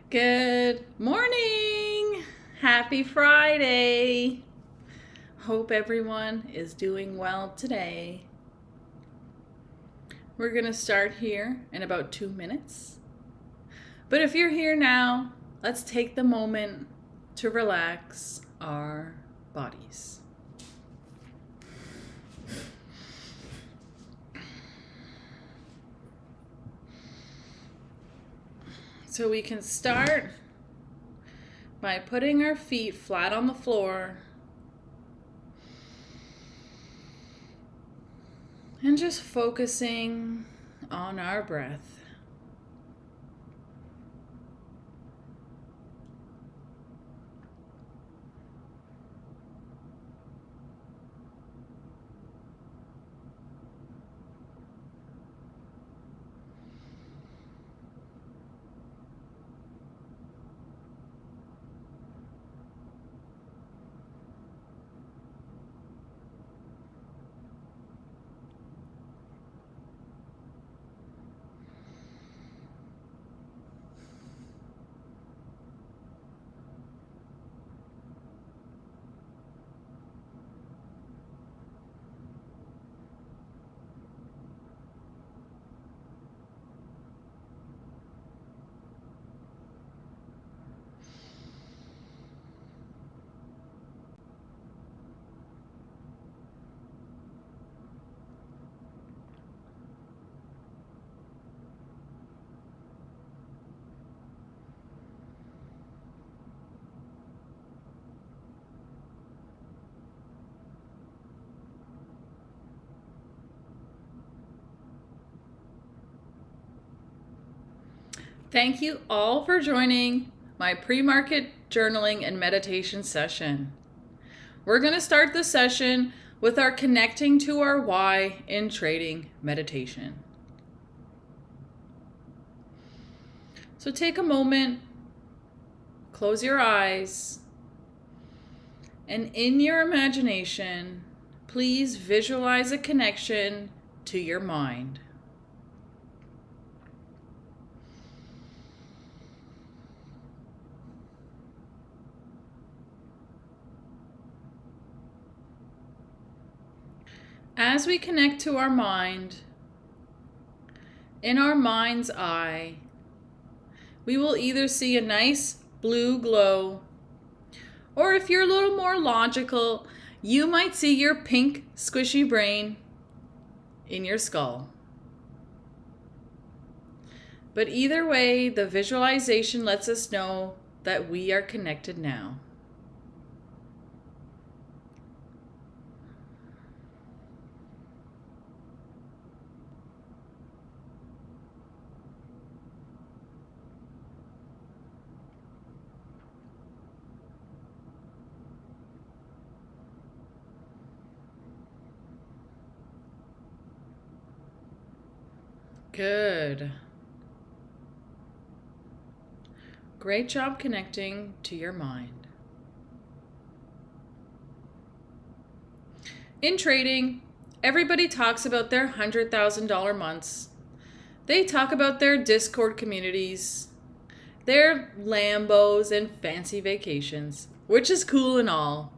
Good morning. Happy Friday. Hope everyone is doing well today. We're going to start here in about 2 minutes. But if you're here now, let's take the moment to relax our bodies. So we can start by putting our feet flat on the floor and just focusing on our breath. Thank you all for joining my pre-market journaling and meditation session. We're going to start the session with our connecting to our why in trading meditation. So take a moment, close your eyes, and in your imagination, please visualize a connection to your mind. As we connect to our mind, in our mind's eye, we will either see a nice blue glow, or if you're a little more logical, you might see your pink squishy brain in your skull. But either way, the visualization lets us know that we are connected now. Good. Great job connecting to your mind. In trading, everybody talks about their $100,000 months. They talk about their Discord communities, their Lambos and fancy vacations, which is cool and all.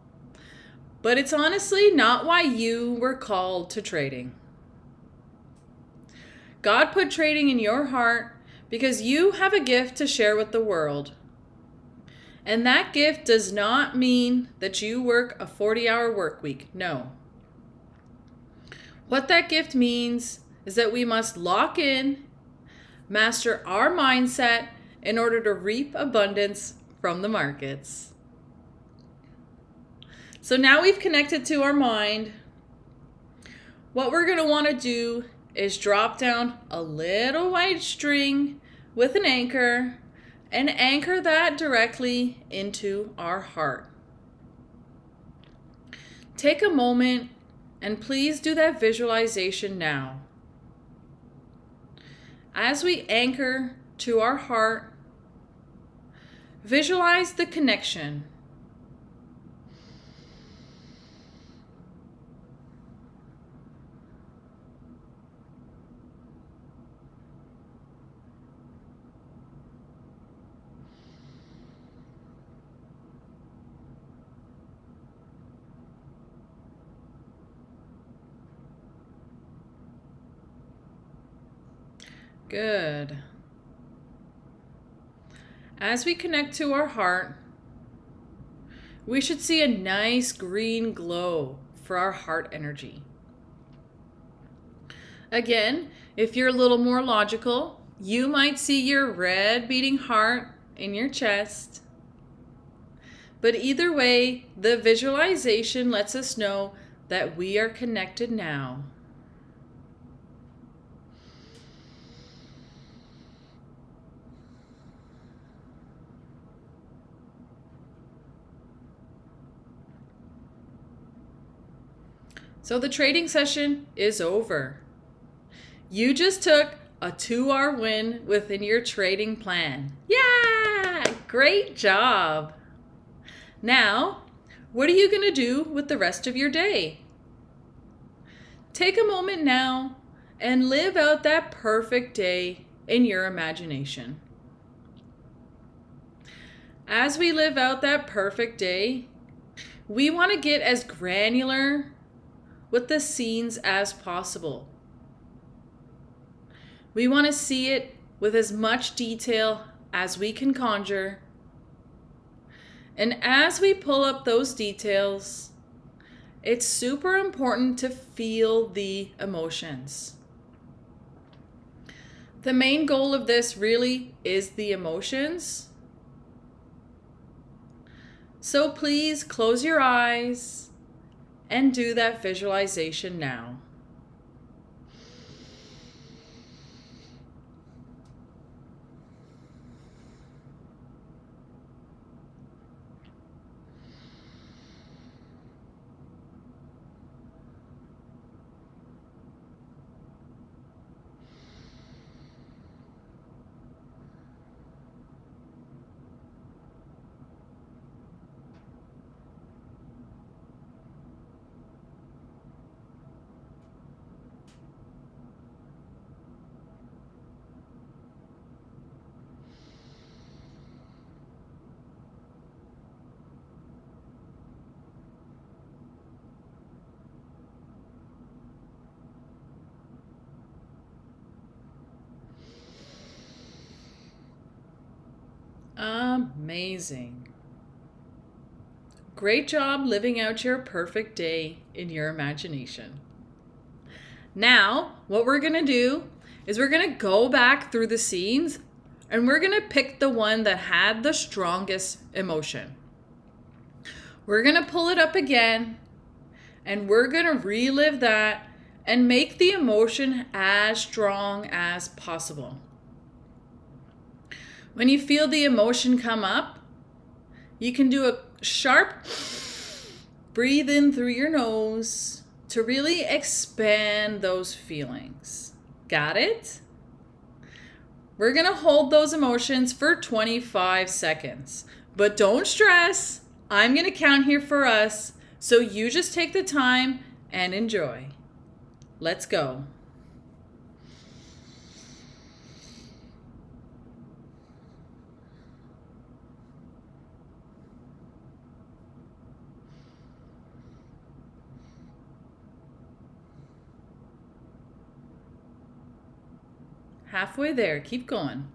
But it's honestly not why you were called to trading. God put trading in your heart because you have a gift to share with the world. And that gift does not mean that you work a 40-hour work week. No. What that gift means is that we must lock in, master our mindset in order to reap abundance from the markets. So now we've connected to our mind. What we're going to want to do is drop down a little white string with an anchor and anchor that directly into our heart. Take a moment and please do that visualization now. As we anchor to our heart, visualize the connection. Good. As we connect to our heart, we should see a nice green glow for our heart energy. Again, if you're a little more logical, you might see your red beating heart in your chest. But either way, the visualization lets us know that we are connected now. So the trading session is over. You just took a 2-hour win within your trading plan. Yeah! Great job! Now, what are you going to do with the rest of your day? Take a moment now and live out that perfect day in your imagination. As we live out that perfect day, we want to get as granular with the scenes as possible. We want to see it with as much detail as we can conjure. And as we pull up those details, it's super important to feel the emotions. The main goal of this really is the emotions. So please close your eyes and do that visualization now. Amazing. Great job living out your perfect day in your imagination. Now, what we're going to do is we're going to go back through the scenes and we're going to pick the one that had the strongest emotion. We're going to pull it up again and we're going to relive that and make the emotion as strong as possible. When you feel the emotion come up, you can do a sharp breathe in through your nose to really expand those feelings. Got it? We're going to hold those emotions for 25 seconds. But don't stress. I'm going to count here for us. So you just take the time and enjoy. Let's go. Halfway there. Keep going.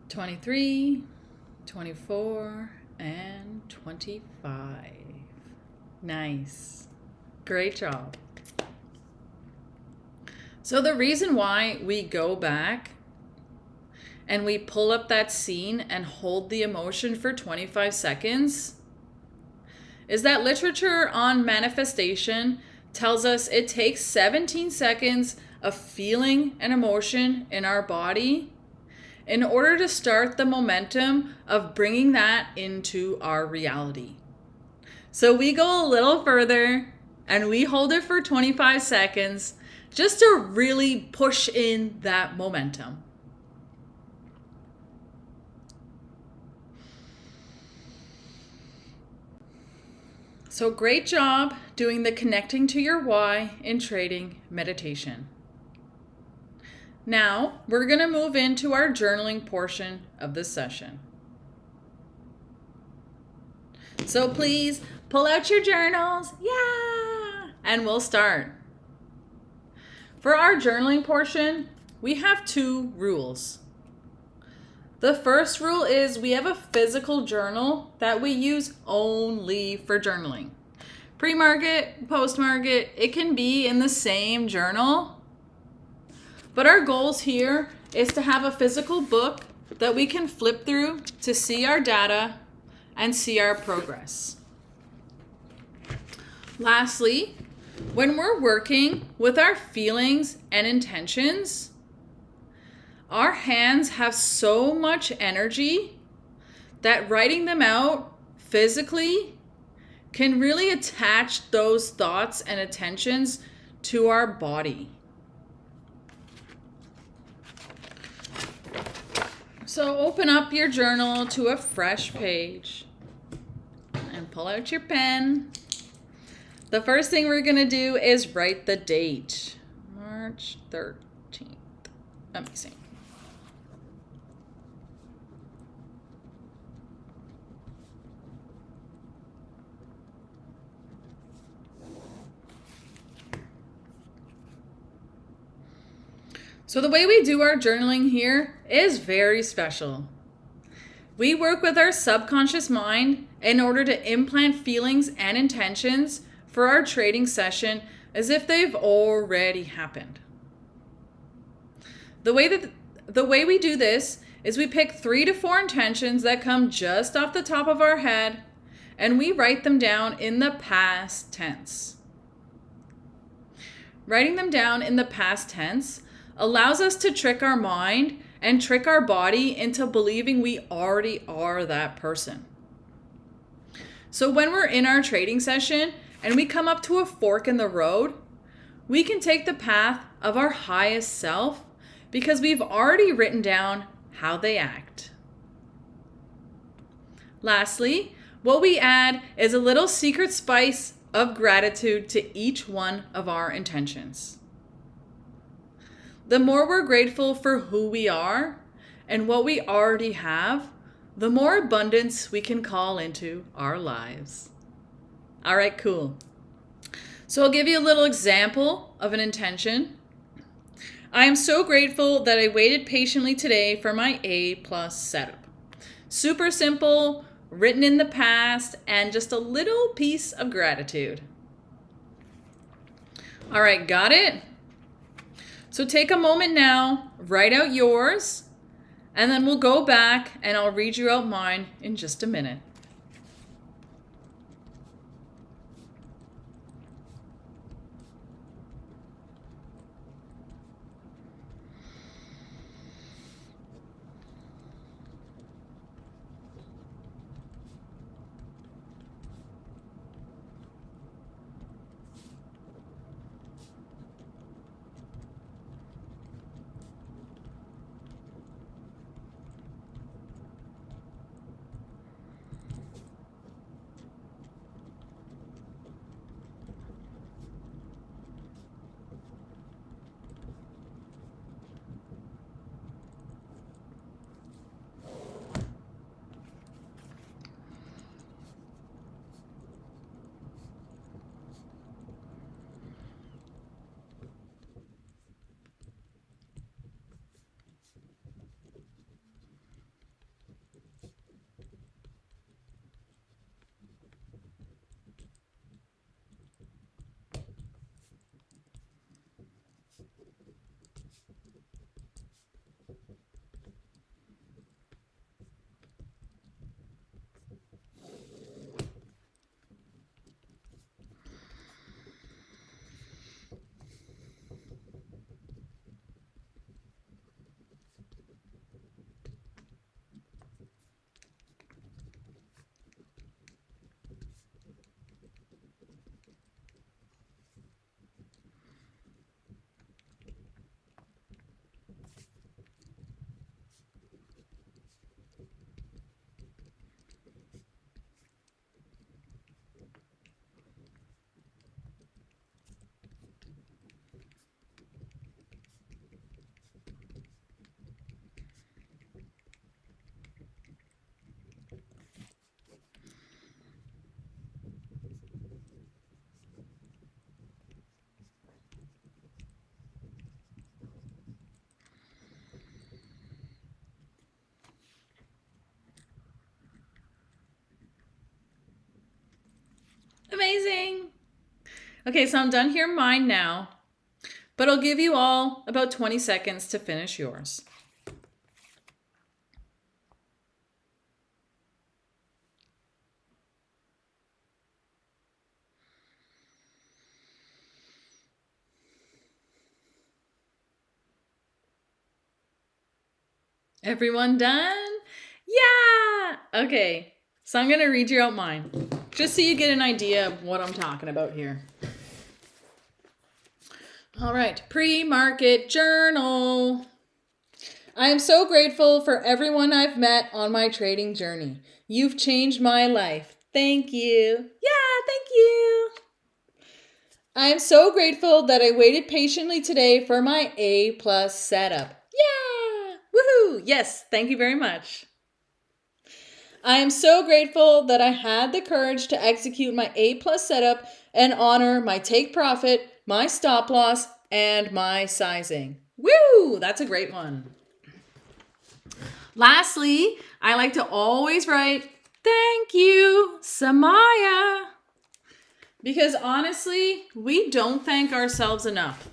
"23, 24, and 25. Nice. Great job. So the reason why we go back and we pull up that scene and hold the emotion for 25 seconds is that literature on manifestation tells us it takes 17 seconds of feeling an emotion in our body in order to start the momentum of bringing that into our reality. So we go a little further and we hold it for 25 seconds just to really push in that momentum. So great job doing the connecting to your why in trading meditation. Now, we're going to move into our journaling portion of this session. So please pull out your journals. Yeah! And we'll start. For our journaling portion, we have 2 rules. The first rule is we have a physical journal that we use only for journaling. Pre-market, post-market, it can be in the same journal. But our goals here is to have a physical book that we can flip through to see our data and see our progress. Lastly, when we're working with our feelings and intentions, our hands have so much energy that writing them out physically can really attach those thoughts and intentions to our body. So open up your journal to a fresh page and pull out your pen. The first thing we're going to do is write the date. March 13th. Amazing. So the way we do our journaling here is very special. We work with our subconscious mind in order to implant feelings and intentions for our trading session as if they've already happened. The way we do this is we pick 3 to 4 intentions that come just off the top of our head and we write them down in the past tense. Writing them down in the past tense allows us to trick our mind and trick our body into believing we already are that person. So when we're in our trading session and we come up to a fork in the road, we can take the path of our highest self because we've already written down how they act. Lastly, what we add is a little secret spice of gratitude to each one of our intentions. The more we're grateful for who we are and what we already have, the more abundance we can call into our lives. All right, cool. So I'll give you a little example of an intention. I am so grateful that I waited patiently today for my A+ setup. Super simple, written in the past, and just a little piece of gratitude. All right, got it? So take a moment now, write out yours, and then we'll go back and I'll read you out mine in just a minute. Okay, so I'm done here mine now, but I'll give you all about 20 seconds to finish yours. Everyone done? Yeah! Okay, so I'm going to read you out mine, just so you get an idea of what I'm talking about here. All right, pre-market journal. I am so grateful for everyone I've met on my trading journey. You've changed my life. Thank you. Yeah, thank you. I am so grateful that I waited patiently today for my A+ setup. Yeah! Woohoo! Yes, thank you very much. I am so grateful that I had the courage to execute my A+ setup and honor my take profit, my stop loss, and my sizing. Woo! That's a great one. Lastly, I like to always write, thank you, Samaya. Because honestly, we don't thank ourselves enough.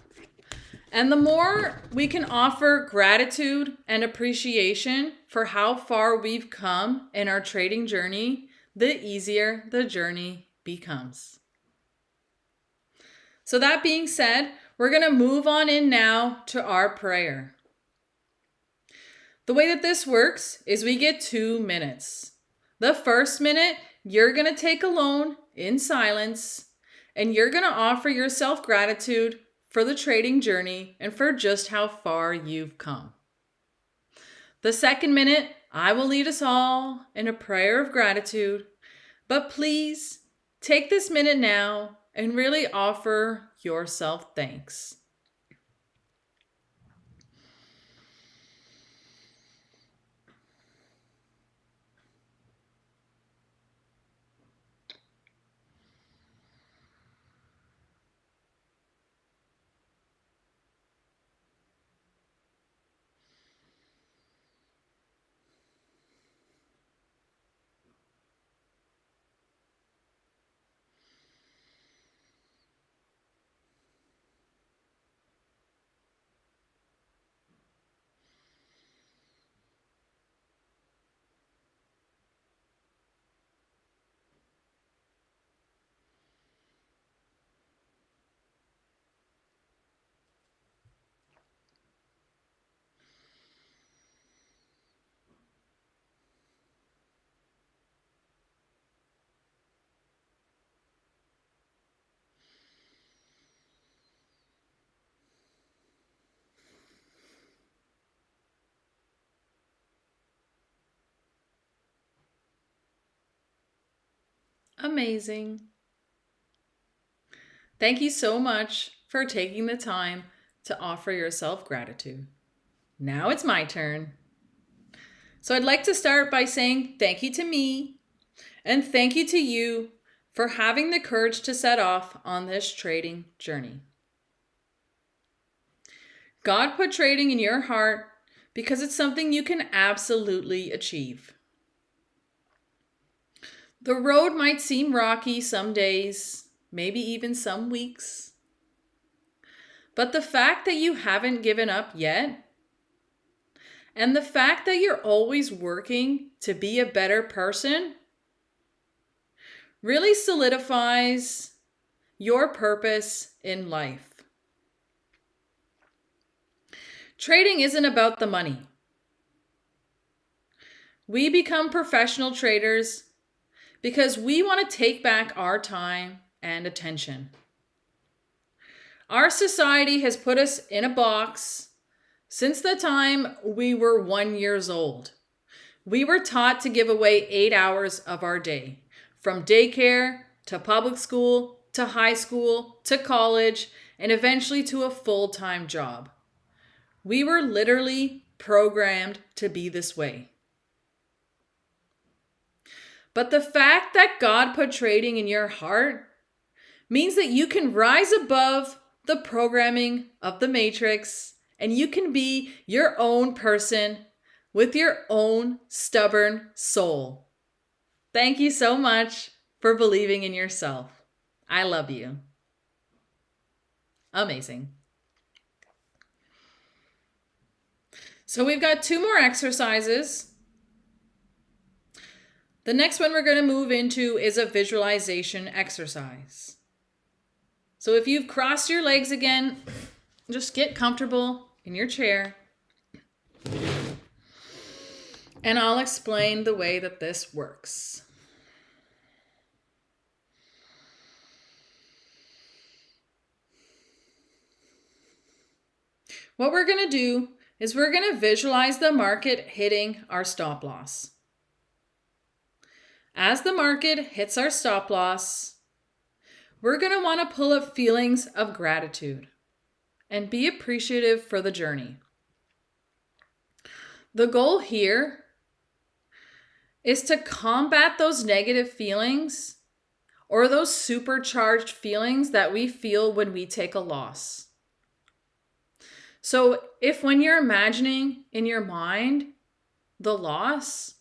And the more we can offer gratitude and appreciation for how far we've come in our trading journey, the easier the journey becomes. So that being said, we're going to move on in now to our prayer. The way that this works is we get 2 minutes. The first minute, you're going to take alone in silence, and you're going to offer yourself gratitude for the trading journey and for just how far you've come. The second minute, I will lead us all in a prayer of gratitude, but please take this minute now and really offer yourself thanks. Amazing. Thank you so much for taking the time to offer yourself gratitude. Now it's my turn. So I'd like to start by saying thank you to me and thank you to you for having the courage to set off on this trading journey. God put trading in your heart because it's something you can absolutely achieve. The road might seem rocky some days, maybe even some weeks. But the fact that you haven't given up yet, and the fact that you're always working to be a better person, really solidifies your purpose in life. Trading isn't about the money. We become professional traders because we want to take back our time and attention. Our society has put us in a box since the time we were 1 year old. We were taught to give away 8 hours of our day, from daycare to public school to high school to college and eventually to a full-time job. We were literally programmed to be this way. But the fact that God put trading in your heart means that you can rise above the programming of the matrix and you can be your own person with your own stubborn soul. Thank you so much for believing in yourself. I love you. Amazing. So we've got 2 more exercises. The next one we're going to move into is a visualization exercise. So if you've crossed your legs again, just get comfortable in your chair. And I'll explain the way that this works. What we're going to do is we're going to visualize the market hitting our stop loss. As the market hits our stop loss, we're going to want to pull up feelings of gratitude and be appreciative for the journey. The goal here is to combat those negative feelings or those supercharged feelings that we feel when we take a loss. So if when you're imagining in your mind the loss,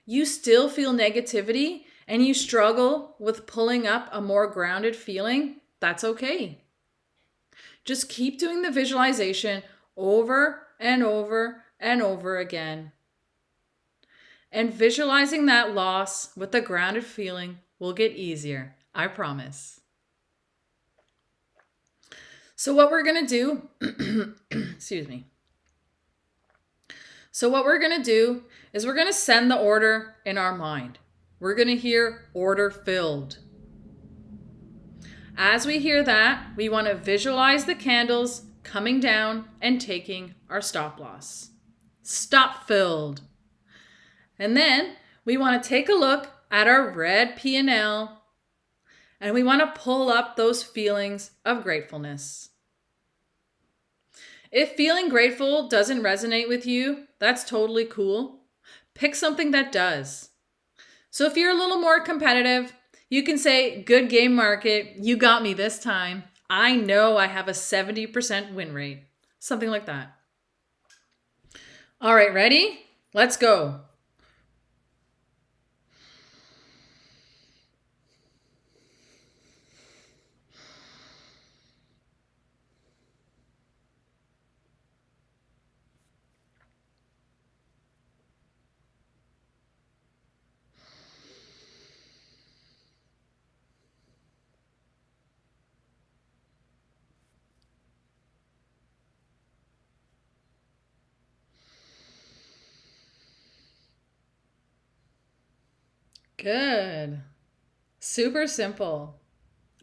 you still feel negativity and you struggle with pulling up a more grounded feeling, that's okay. Just keep doing the visualization over and over and over again. And visualizing that loss with a grounded feeling will get easier, I promise. So what we're going to do, excuse me. So what we're going to do is we're going to send the order in our mind. We're going to hear order filled. As we hear that, we want to visualize the candles coming down and taking our stop loss. Stop filled. And then we want to take a look at our red P&L and we want to pull up those feelings of gratefulness. If feeling grateful doesn't resonate with you, that's totally cool. Pick something that does. So if you're a little more competitive, you can say, good game market, you got me this time. I know I have a 70% win rate. Something like that. All right, ready? Let's go. Good. Super simple.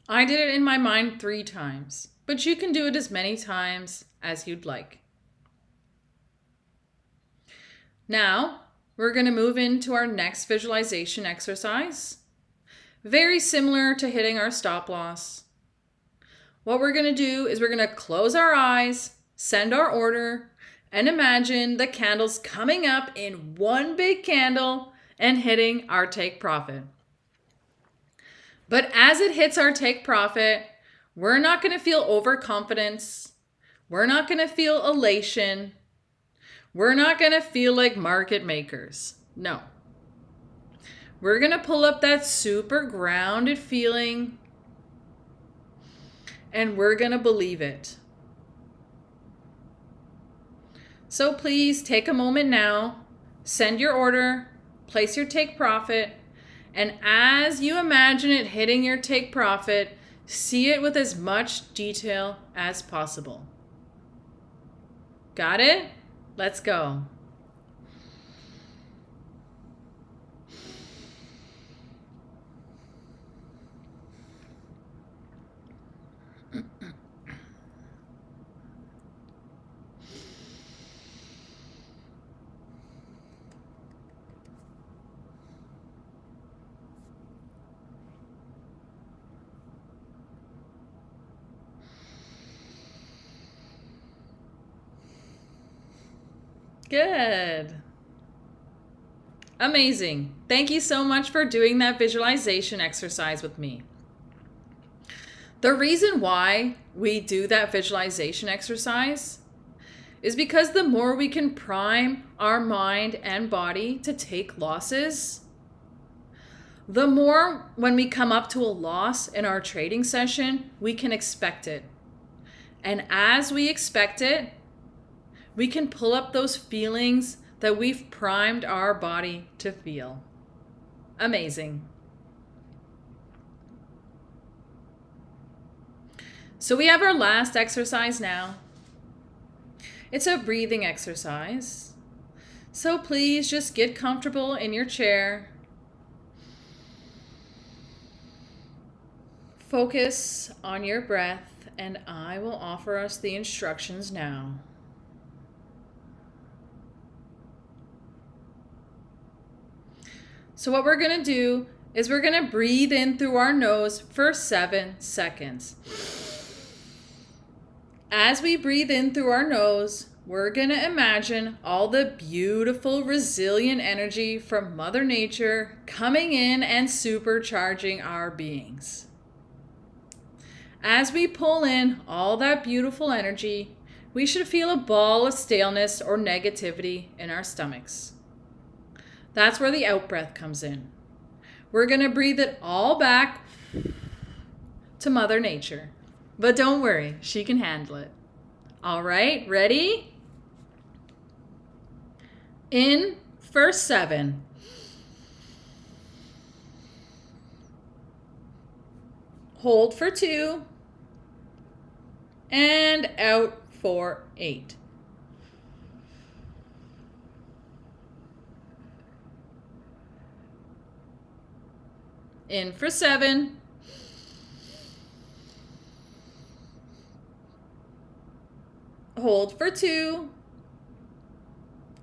I did it in my mind 3 times, but you can do it as many times as you'd like. Now, we're going to move into our next visualization exercise. Very similar to hitting our stop loss. What we're going to do is we're going to close our eyes, send our order, and imagine the candles coming up in one big candle and hitting our take profit. But as it hits our take profit, we're not going to feel overconfidence. We're not going to feel elation. We're not going to feel like market makers. No. We're going to pull up that super grounded feeling and we're going to believe it. So please take a moment now, send your order, place your take profit, and as you imagine it hitting your take profit, see it with as much detail as possible. Got it? Let's go. Good. Amazing. Thank you so much for doing that visualization exercise with me. The reason why we do that visualization exercise is because the more we can prime our mind and body to take losses, the more when we come up to a loss in our trading session, we can expect it. And as we expect it, we can pull up those feelings that we've primed our body to feel. Amazing. So we have our last exercise now. It's a breathing exercise. So please just get comfortable in your chair. Focus on your breath, and I will offer us the instructions now. So what we're going to do is we're going to breathe in through our nose for 7 seconds. As we breathe in through our nose, we're going to imagine all the beautiful, resilient energy from Mother Nature coming in and supercharging our beings. As we pull in all that beautiful energy, we should feel a ball of staleness or negativity in our stomachs. That's where the out-breath comes in. We're going to breathe it all back to Mother Nature. But don't worry, she can handle it. All right, ready? In for 7. Hold for 2. And out for 8. In for 7. Hold for 2.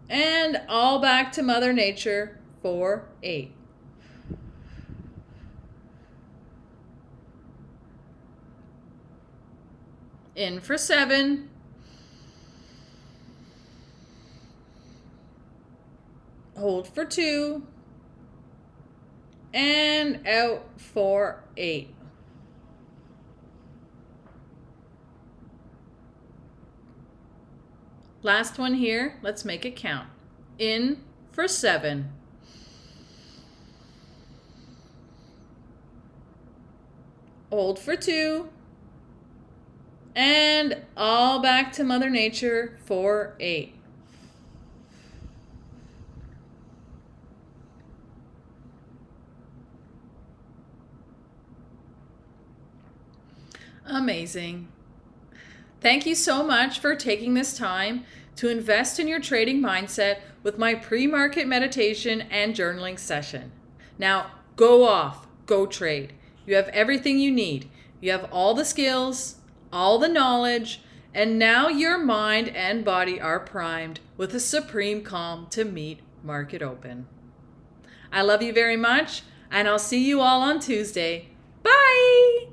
And all back to Mother Nature for 8. In for 7. Hold for 2. And out for 8. Last one here, let's make it count. In for 7. Hold for 2. And all back to Mother Nature for 8. Amazing. Thank you so much for taking this time to invest in your trading mindset with my pre-market meditation and journaling session. Now, go off, go trade. You have everything you need. You have all the skills, all the knowledge, and now your mind and body are primed with a supreme calm to meet market open. I love you very much, and I'll see you all on Tuesday. Bye!